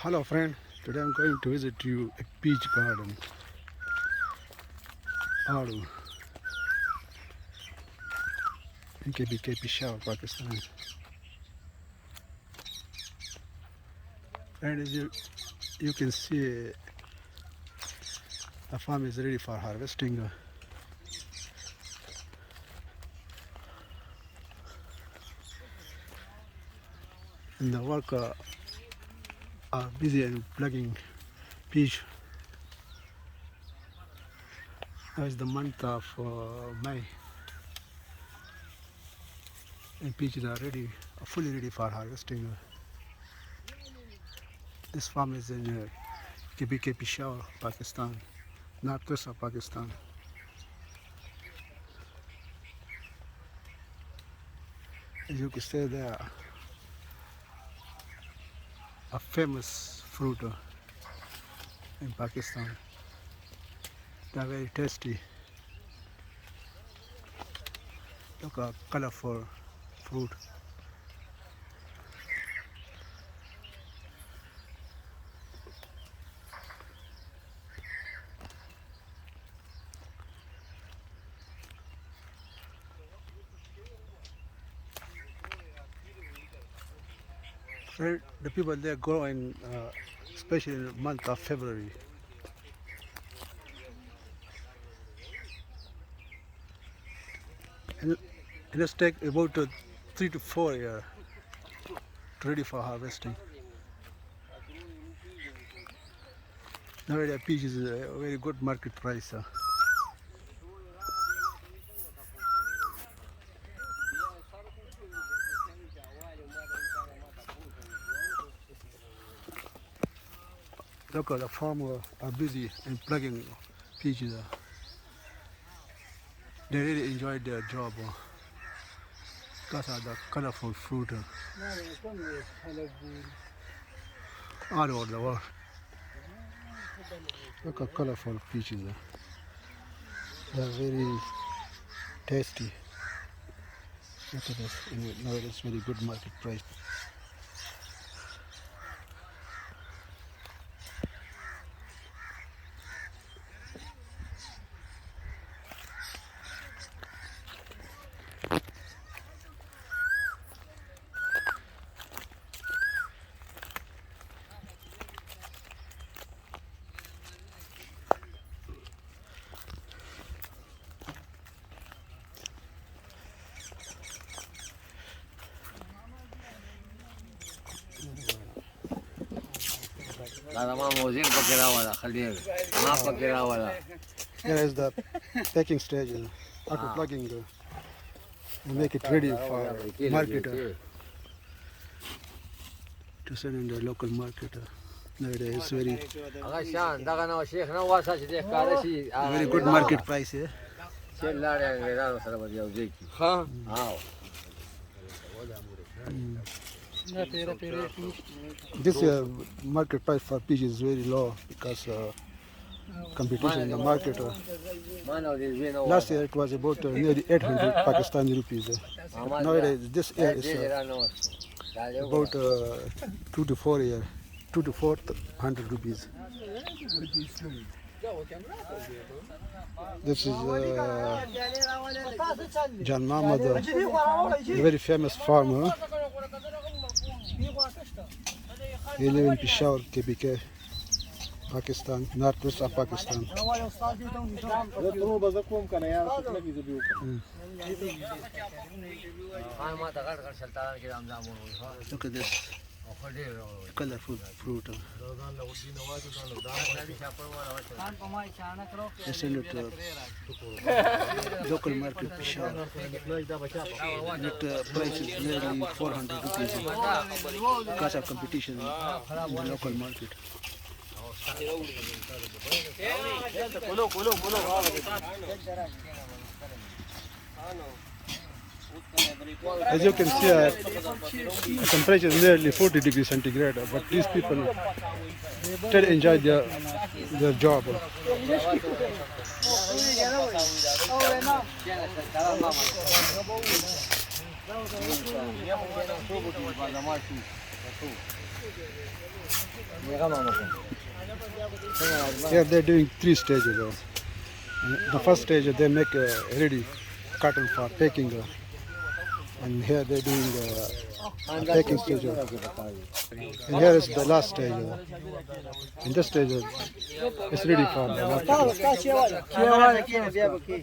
Hello friend, today I'm going to visit you a peach garden. Adu in KBK Peshawar, Pakistan. And as you can see, the farm is ready for harvesting. And the worker are busy and plugging peach. Now is the month of May, and peaches are ready, fully ready for harvesting. This farm is in KBK Peshawar, Pakistan, northwest of Pakistan. As you can see, there a famous fruit in Pakistan. They are very tasty. Look at colorful fruit. The people there grow in, especially in the month of February. And it's take about 3 to 4 years ready for harvesting. Nowadays, peach is a very good market price. Look at the farmers are busy in plugging peaches. They really enjoyed their job because of the colorful fruit all over the world. Look at colorful peaches. They are very tasty. Look at this. Nowadays, it's very good market price. Here is the packing stage. After plugging, we make it ready for market to sell in the local market. Nowadays, it's very good market price. This market price for peach is very low because competition in the market. Last year it was about nearly 800 Pakistani rupees. Nowadays this year is about 2 to 400 rupees. This is Jan Mahmad, a very famous farmer. He lives in Peshawar, KBK, Pakistan, northwest of Pakistan. Look at this colorful fruit. They sell it to local market Peshawar. That price is nearly 400 rupees because of competition in the local market. As you can see, the temperature is nearly 40 degrees centigrade, but these people still enjoy their job. Here they're doing 3 stages. The first stage they make ready cotton for packing, and here they're doing packing stage. And here is the last stage. In this stage, it's ready for the market.